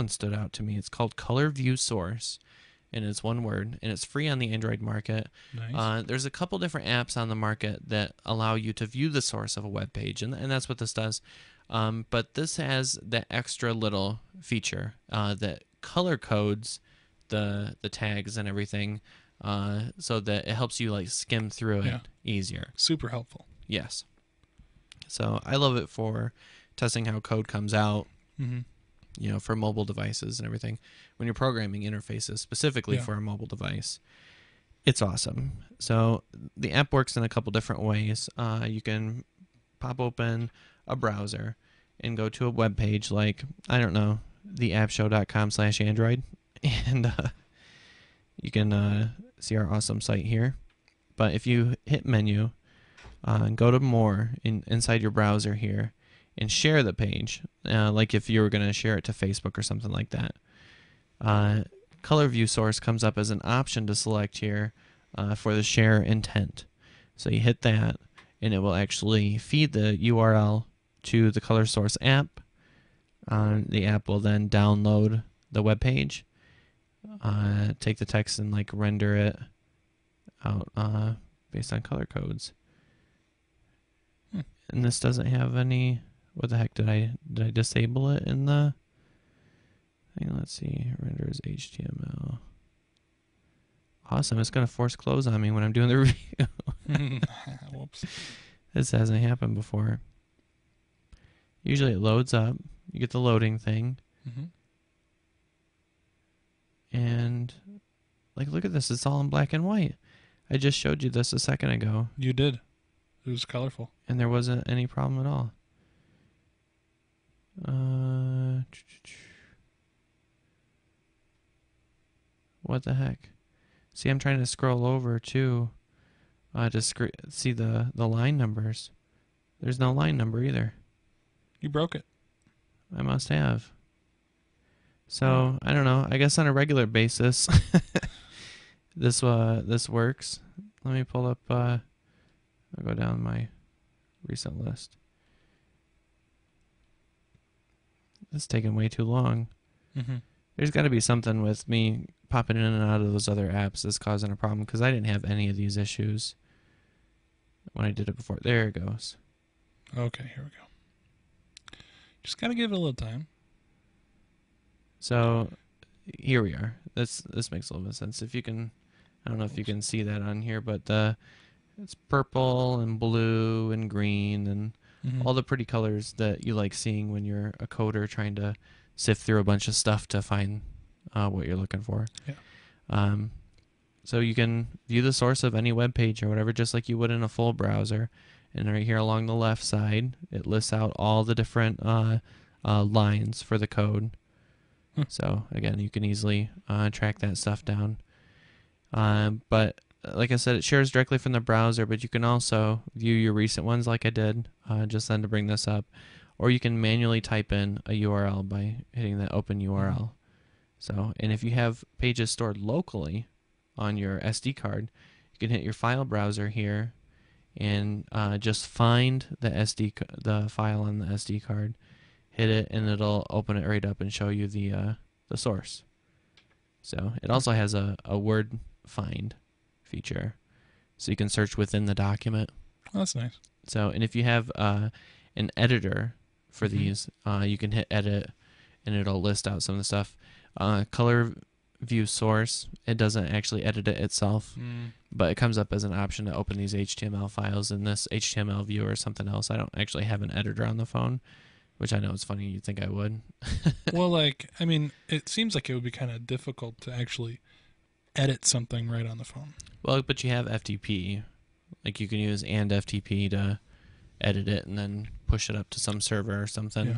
one stood out to me. It's called ColorViewSource, and it's one word, and it's free on the Android market. Nice. There's a couple different apps on the market that allow you to view the source of a web page, and that's what this does. But this has that extra little feature that color codes the tags and everything, so that it helps you like skim through it easier. Super helpful. Yes. So I love it for testing how code comes out. Mm-hmm. For mobile devices and everything. When you're programming interfaces specifically for a mobile device, it's awesome. So the app works in a couple different ways. You can pop open a browser and go to a web page like, I don't know, theappshow.com/Android. And you can see our awesome site here. But if you hit menu and go to more inside your browser here, and share the page, like if you were going to share it to Facebook or something like that. ColorViewSource comes up as an option to select here for the share intent. So you hit that, and it will actually feed the URL to the ColorSource app. The app will then download the web page, take the text and like render it out based on color codes. And this doesn't have any. What the heck, did I disable it in the thing? Let's see. Renders HTML. Awesome. It's going to force close on me when I'm doing the review. Whoops. This hasn't happened before. Usually it loads up. You get the loading thing. Mm-hmm. And like, look at this. It's all in black and white. I just showed you this a second ago. You did. It was colorful. And there wasn't any problem at all. What the heck? See, I'm trying to scroll over too, to see the line numbers. There's no line number either. You broke it. I must have. So I don't know. I guess on a regular basis, this works. Let me pull up. I'll go down my recent list. It's taking way too long. Mm-hmm. There's got to be something with me popping in and out of those other apps that's causing a problem, because I didn't have any of these issues when I did it before. There it goes. Okay, here we go. Just gotta give it a little time. So here we are. This makes a little bit of sense. If you can, I don't know if you can see that on here, but it's purple and blue and green and all the pretty colors that you like seeing when you're a coder trying to sift through a bunch of stuff to find what you're looking for. Yeah. So you can view the source of any web page or whatever, just like you would in a full browser. And right here along the left side, it lists out all the different lines for the code. So again, you can easily track that stuff down. But like I said, it shares directly from the browser, but you can also view your recent ones like I did just then to bring this up. Or you can manually type in a URL by hitting that open URL. So, and if you have pages stored locally on your SD card, you can hit your file browser here and just find the file on the SD card, hit it, and it'll open it right up and show you the source. So it also has a word find feature, so you can search within the document. Oh, that's nice. So, and if you have an editor for these, you can hit edit, and it'll list out some of the stuff. ColorViewSource, it doesn't actually edit it itself, but it comes up as an option to open these HTML files in this HTML viewer or something else. I don't actually have an editor on the phone, which I know is funny. You'd think I would. Well, I mean, it seems like it would be kind of difficult to actually edit something right on the phone. Well, but you have FTP. Like, you can use and FTP to edit it and then push it up to some server or something. Yeah.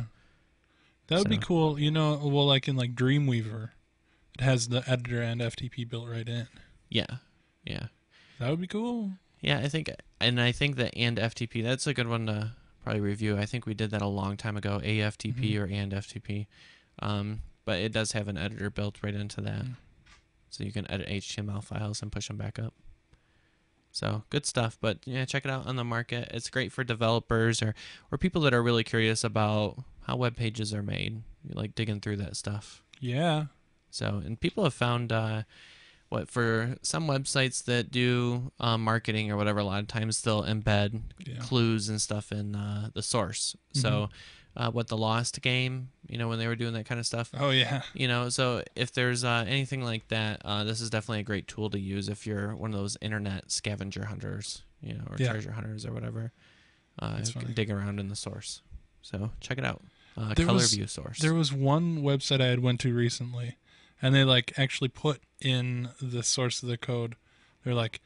That would be cool. Well, like in like Dreamweaver, it has the editor and FTP built right in. Yeah. Yeah. That would be cool. Yeah, I think that and FTP, that's a good one to probably review. I think we did that a long time ago, AFTP or and FTP. But it does have an editor built right into that. So you can edit HTML files and push them back up. So good stuff. But yeah, check it out on the market. It's great for developers or people that are really curious about how web pages are made. You like digging through that stuff. Yeah. So, and people have found what for some websites that do marketing or whatever, a lot of times they'll embed Yeah. clues and stuff in the source. Hmm. So, what the Lost game, when they were doing that kind of stuff, Oh yeah. so if there's anything like that, this is definitely a great tool to use if you're one of those internet scavenger hunters, or Yeah. treasure hunters or whatever. That's Who can funny. dig around in the source. So check it out. There was ColorViewSource. there was one website I had went to recently, and they like actually put in the source of the code. They're like,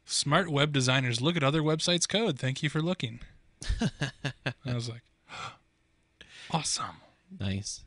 "Smart web designers look at other websites' code. Thank you for looking." And I was like, "Awesome." Nice.